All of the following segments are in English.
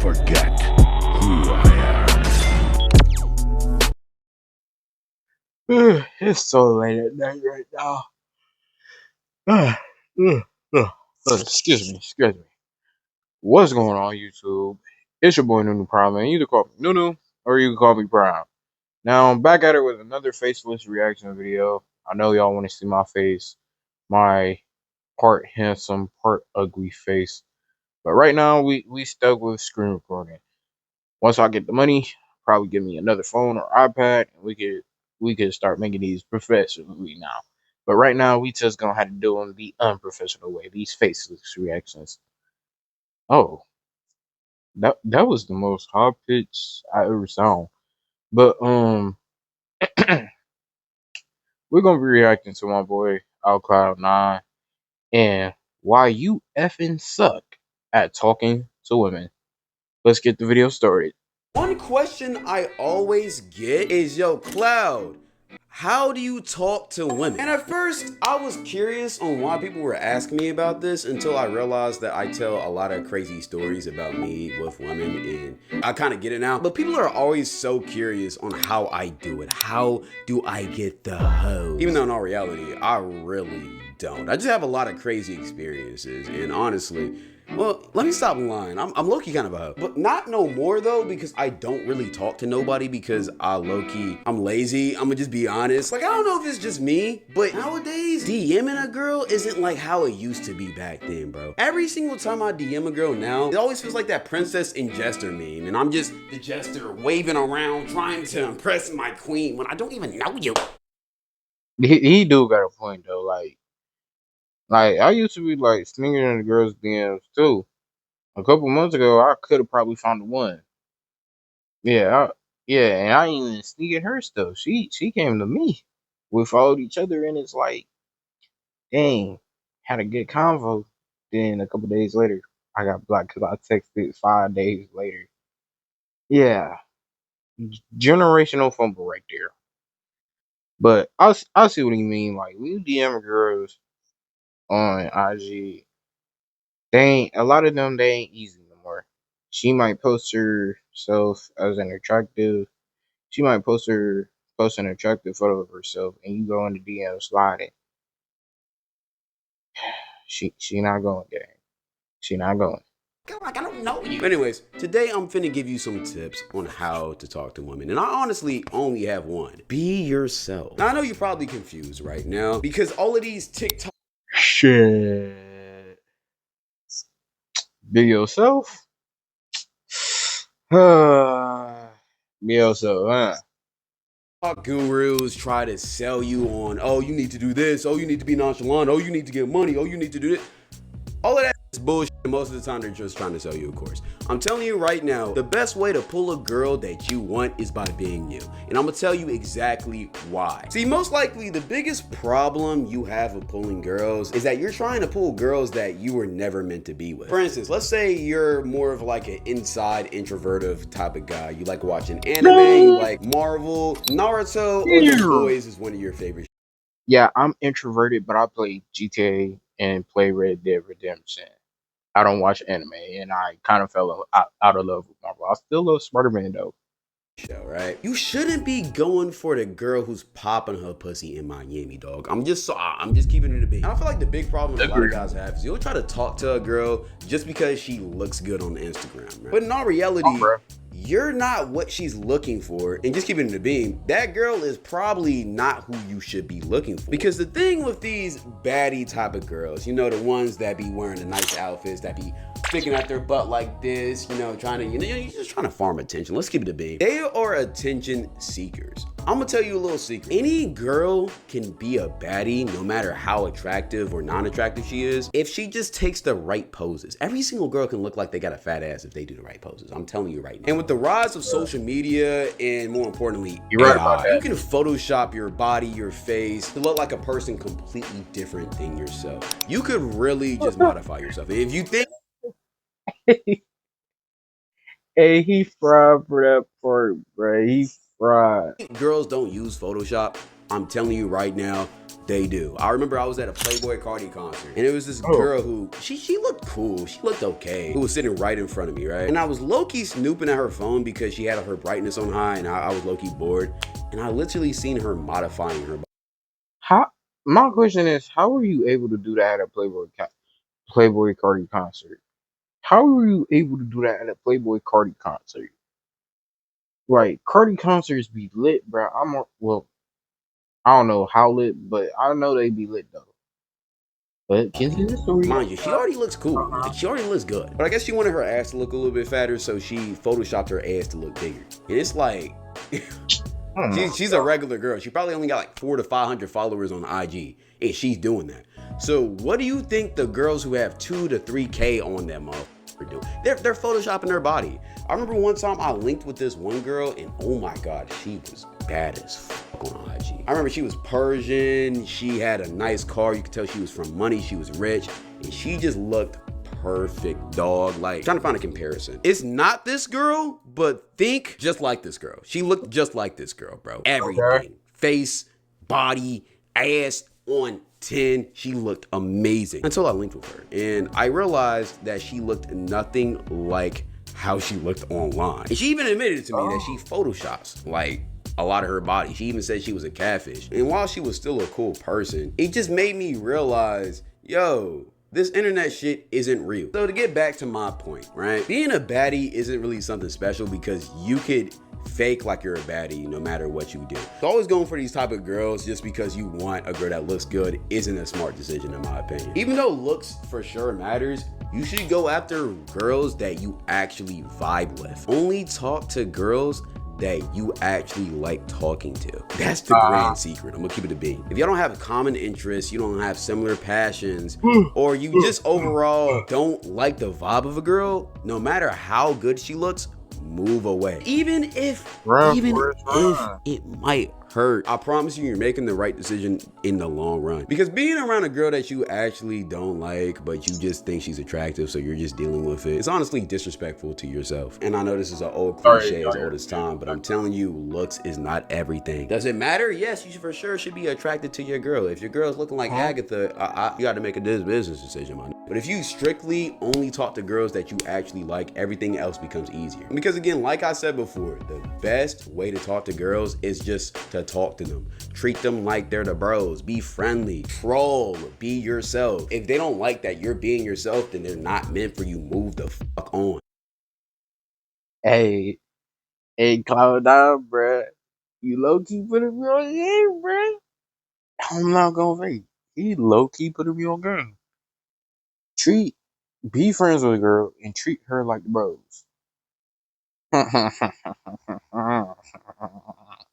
forget who I It's so late at night right now. Uh, uh, excuse me. What's going on, YouTube? It's your boy Nunu Prime, man. You can call me Nunu or you can call me Prime. Now I'm back at it with another faceless reaction video. I know y'all want to see my face, my part handsome, part ugly face. But right now we stuck with screen recording. Once I get the money, probably give me another phone or iPad, and we could start making these professionally now. But right now, we just gonna have to do them the unprofessional way. These faceless reactions. Oh, that was the most high pitch I ever saw. But we're gonna be reacting to my boy OutCloud9 and why you effing suck at talking to women. Let's get the video started. One question I always get is, yo, Cloud, how do you talk to women? And at first, I was curious on why people were asking me about this until I realized that I tell a lot of crazy stories about me with women, and I kind of get it now. But people are always so curious on how I do it. How do I get the hoes? Even though in all reality, I really don't. I just have a lot of crazy experiences, and honestly, well, let me stop lying. I'm low-key kind of a hoe. But not no more though, because I don't really talk to nobody because I'm lazy. I'm gonna just be honest. Like, I don't know if it's just me, but nowadays, DMing a girl isn't like how it used to be back then, bro. Every single time I DM a girl now, it always feels like that princess and jester meme. And I'm just the jester waving around trying to impress my queen when I don't even know you. He do got a point though. Like I used to be like slinging in the girls' DMs too. A couple months ago, I could have probably found the one. Yeah, yeah, and I ain't even sneaking her stuff. She came to me. We followed each other, and it's like, dang, had a good convo. Then a couple days later, I got blocked because I texted 5 days later. Yeah, generational fumble right there. But I see what you mean. Like we DM girls on IG, they ain't a lot of them. They ain't easy no more. She might post herself as an attractive. She might post an attractive photo of herself, and you go in the DM sliding. She not going there. She not going. Like, I don't know you. Anyways, today I'm finna give you some tips on how to talk to women. And I honestly only have one. Be yourself. Now, I know you're probably confused right now because all of these TikTok Shit. Be yourself. Be yourself, huh? gurus try to sell you on, oh, you need to do this, oh, you need to be nonchalant, oh, you need to get money, oh, you need to do this. All of that is bullshit. Most of the time, they're just trying to sell you a course. I'm telling you right now, the best way to pull a girl that you want is by being you. And I'm gonna tell you exactly why. See, most likely, the biggest problem you have with pulling girls is that you're trying to pull girls that you were never meant to be with. For instance, let's say you're more of like an inside introverted type of guy. You like watching anime, you like Marvel, Naruto, or The Boys is one of your favorite. Yeah, I'm introverted, but I play GTA and play Red Dead Redemption. I don't watch anime, and I kind of fell out of love with Marvel. I still love Spider-Man though. Show, right? You shouldn't be going for the girl who's popping her pussy in Miami, dog. I'm just keeping it a big. I feel like the big problem a lot of guys have is you'll try to talk to a girl just because she looks good on Instagram, right? But in all reality, you're not what she's looking for. And just keeping it a beam, that girl is probably not who you should be looking for. Because the thing with these baddie type of girls, you know, the ones that be wearing the nice outfits, that be sticking out their butt like this, you know, trying to, you're just trying to farm attention. Let's keep it a beam. They are attention seekers. I'm gonna tell you a little secret. Any girl can be a baddie no matter how attractive or non-attractive she is if she just takes the right poses. Every single girl can look like they got a fat ass if they do the right poses. I'm telling you right now. And with the rise of social media and more importantly, you're right about that. You can Photoshop your body, your face to look like a person completely different than yourself. You could really just modify yourself. If you think Hey, he fried for that part, bro. He fried. girls don't use Photoshop, I'm telling you right now, They do. I remember I was at a Playboy Cardi concert, and it was this Oh, girl who she looked cool, she looked okay, who was sitting right in front of me, right? And I was low-key snooping at her phone because she had her brightness on high, and I was low-key bored, and I literally seen her modifying her. how? My question is, how were you able to do that at a Playboy Cardi concert? How were you able to do that at a Playboy Cardi concert? Like Cardi concerts be lit, bro. Well, I don't know how lit, but I know they be lit though. But continue the story. Mind you, she already looks cool. Like, she already looks good. But I guess she wanted her ass to look a little bit fatter, so she photoshopped her ass to look bigger. And it's like, she's a regular girl. She probably only got like 400 to 500 followers on IG, and she's doing that. So what do you think the girls who have 2 to 3K on them are doing? They're photoshopping their body. I remember one time I linked with this one girl, and oh my god, she was bad as fuck on IG. I remember she was Persian, she had a nice car, you could tell she was from money, she was rich, and she just looked perfect, dog. Like, trying to find a comparison. It's not this girl, but think just like this girl. She looked just like this girl, bro. Everything. Okay. Face, body, ass on 10. She looked amazing until I linked with her. And I realized that she looked nothing like how she looked online. And she even admitted to me that she photoshops like a lot of her body. She even said she was a catfish. And while she was still a cool person, it just made me realize, yo, this internet shit isn't real. So to get back to my point, right? Being a baddie isn't really something special because you could fake like you're a baddie no matter what you do. So always going for these type of girls just because you want a girl that looks good isn't a smart decision in my opinion. Even though looks for sure matters, you should go after girls that you actually vibe with. Only talk to girls that you actually like talking to. That's the grand secret. I'm gonna keep it a bean. If y'all don't have common interests, you don't have similar passions, or you just overall don't like the vibe of a girl, no matter how good she looks, move away. Even if it might hurt, I promise you, you're making the right decision in the long run. Because being around a girl that you actually don't like, but you just think she's attractive, so you're just dealing with it, it's honestly disrespectful to yourself. And I know this is an old cliche as old as time, but I'm telling you, looks is not everything. Does it matter? Yes, you for sure should be attracted to your girl. If your girl's looking like Agatha, you got to make a business decision, man. But if you strictly only talk to girls that you actually like, everything else becomes easier. Because again, like I said before, the best way to talk to girls is just to talk to them. Treat them like they're the bros. Be friendly. Troll. Be yourself. If they don't like that you're being yourself, then they're not meant for you. Move the fuck on. Hey, Cloud down, bruh. You low key putting me on game, bruh. I'm not gonna fake. He low key putting me on game. Be friends with a girl and treat her like the bros.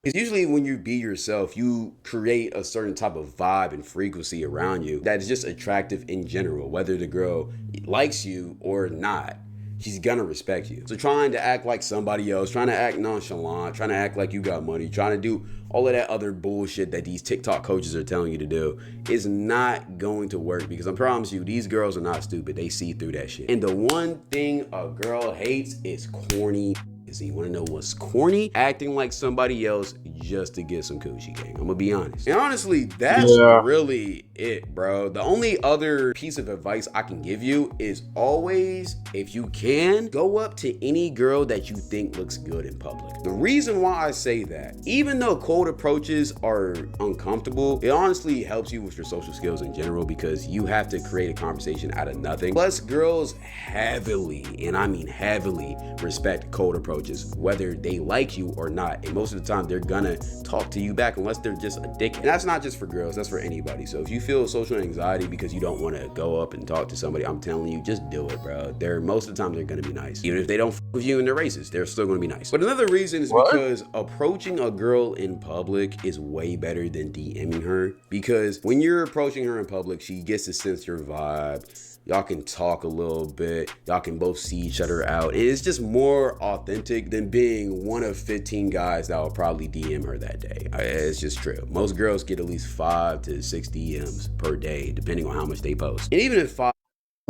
Because usually when you be yourself, you create a certain type of vibe and frequency around you that is just attractive in general, whether the girl likes you or not. She's gonna respect you. So trying to act like somebody else, trying to act nonchalant, trying to act like you got money, trying to do all of that other bullshit that these TikTok coaches are telling you to do is not going to work, because I promise you, these girls are not stupid. They see through that shit. And the one thing a girl hates is corny. You want to know what's corny? Acting like somebody else just to get some coochie gang. I'm gonna be honest. And honestly, that's really it, bro. The only other piece of advice I can give you is always, if you can, go up to any girl that you think looks good in public. The reason why I say that, even though cold approaches are uncomfortable, it honestly helps you with your social skills in general, because you have to create a conversation out of nothing. Plus, girls heavily, and I mean heavily, respect cold approaches, whether they like you or not. And most of the time, they're gonna talk to you back unless they're just a dick. And that's not just for girls, that's for anybody. So if you feel social anxiety because you don't want to go up and talk to somebody, I'm telling you, just do it, bro. Most of the time, they're gonna be nice. Even if they don't f with you and they're racist, they're still gonna be nice. But another reason is because approaching a girl in public is way better than DMing her. Because when you're approaching her in public, she gets to sense your vibe. Y'all can talk a little bit. Y'all can both see each other out. And it's just more authentic than being one of 15 guys that will probably DM her that day. It's just true. Most girls get at least 5 to 6 DMs per day, depending on how much they post. And even if 5...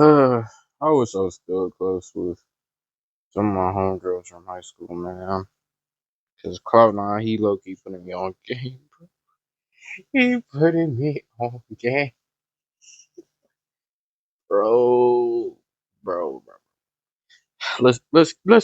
I wish I was still close with some of my homegirls from high school, man. Because Cloud9, he low key putting me on game, bro. He putting me on game, bro, bro. Let's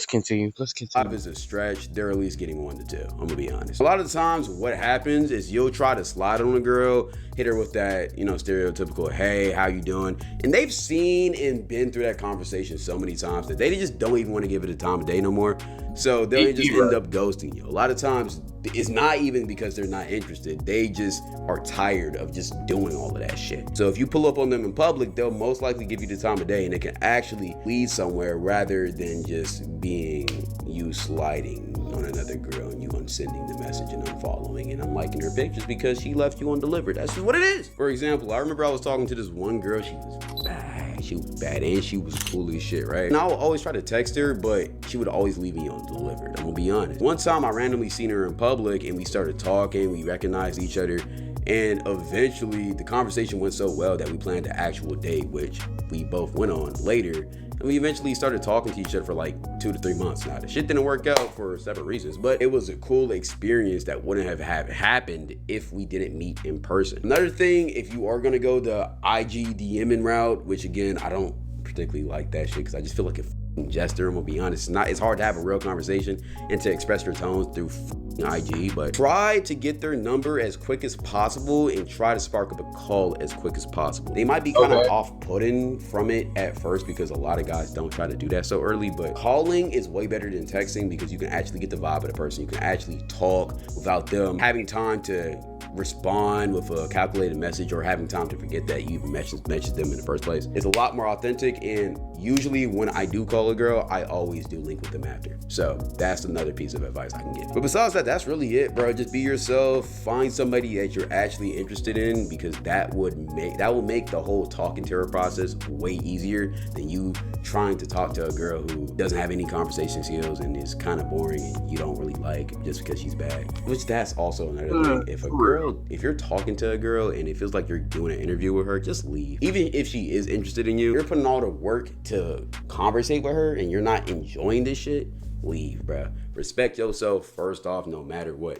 continue. Let's Five continue. is a stretch. They're at least getting 1 to 2. I'm gonna be honest. A lot of the times, what happens is you'll try to slide on a girl, hit her with that, stereotypical, "Hey, how you doing?" And they've seen and been through that conversation so many times that they just don't even want to give it a time of day no more. So they'll just You're end right. up ghosting you. A lot of times, it's not even because they're not interested. They just are tired of just doing all of that shit. So if you pull up on them in public, they'll most likely give you the time of day, and it can actually lead somewhere rather than just being you sliding on another girl and you unsending the message and unfollowing and unliking her pictures because she left you undelivered. That's just what it is. For example, I remember I was talking to this one girl. She was bad. She was bad and she was cool as shit, right? And I would always try to text her, but she would always leave me undelivered. I'm gonna be honest. One time I randomly seen her in public and we started talking. We recognized each other. And eventually the conversation went so well that we planned an actual date, which we both went on later. And we eventually started talking to each other for like 2 to 3 months. Now, the shit didn't work out for several reasons, but it was a cool experience that wouldn't have happened if we didn't meet in person. Another thing, if you are gonna go the IG DMing route, which again, I don't particularly like that shit because I just feel like a jester. I'm gonna be honest. It's hard to have a real conversation and to express your tones through IG, but try to get their number as quick as possible and try to spark up a call as quick as possible. They might be kind of off-putting from it at first because a lot of guys don't try to do that so early, but calling is way better than texting because you can actually get the vibe of the person. You can actually talk without them having time to respond with a calculated message or having time to forget that you even mentioned them in the first place. It's a lot more authentic, and usually when I do call a girl, I always do link with them after. So that's another piece of advice I can give. But besides that, that's really it, bro. Just be yourself. Find somebody that you're actually interested in because that will make the whole talking to her process way easier than you trying to talk to a girl who doesn't have any conversation skills and is kind of boring and you don't really like just because she's bad. Which that's also another thing. If you're talking to a girl and it feels like you're doing an interview with her, just leave. Even if she is interested in you, you're putting all the work to conversate with her and you're not enjoying this shit, leave, bruh. Respect yourself first off, no matter what.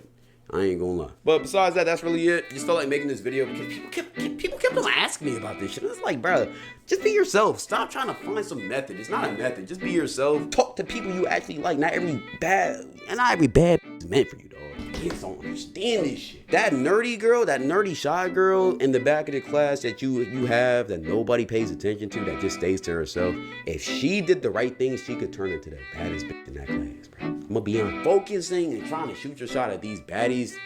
I ain't gonna lie. But besides that, that's really it. Just felt like making this video because people kept on asking me about this shit. It's like, bro, just be yourself. Stop trying to find some method. It's not a method. Just be yourself. Talk to people you actually like. Not every bad is meant for you, dog. Kids don't understand this shit. That nerdy shy girl in the back of the class that you have that nobody pays attention to, that just stays to herself. If she did the right things, she could turn into the baddest bitch in that class, bro. I'm gonna be on focusing and trying to shoot your shot at these baddies.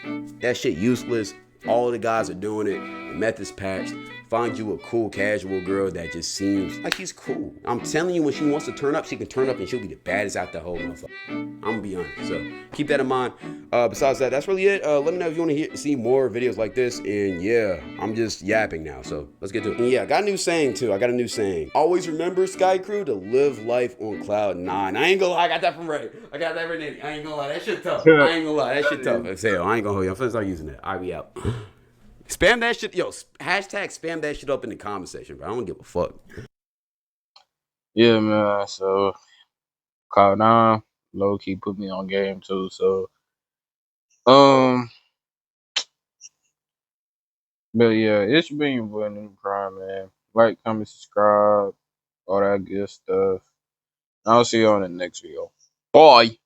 That shit useless. All the guys are doing it. The method's patched. Find you a cool casual girl that just seems like she's cool. I'm telling you, when she wants to turn up, she can turn up and she'll be the baddest out the whole motherfucker. I'm gonna be honest. So keep that in mind. Besides that, that's really it. Let me know if you want to see more videos like this. And yeah, I'm just yapping now. So let's get to it. And yeah, I got a new saying too. Always remember, Sky Crew, to live life on cloud 9. I ain't gonna lie, I got that from Ray. I ain't gonna lie, that shit tough. I ain't gonna lie, that shit tough. Exhale, I ain't gonna hold you. I'm finna start using that. I be out. Spam that shit, hashtag spam that shit up in the comment section, bro. I don't give a fuck. Yeah, man. So Cloud9 low key put me on game too. So but yeah, it's been your boy New Prime, man. Like, comment, subscribe, all that good stuff. I'll see you on the next video. Bye.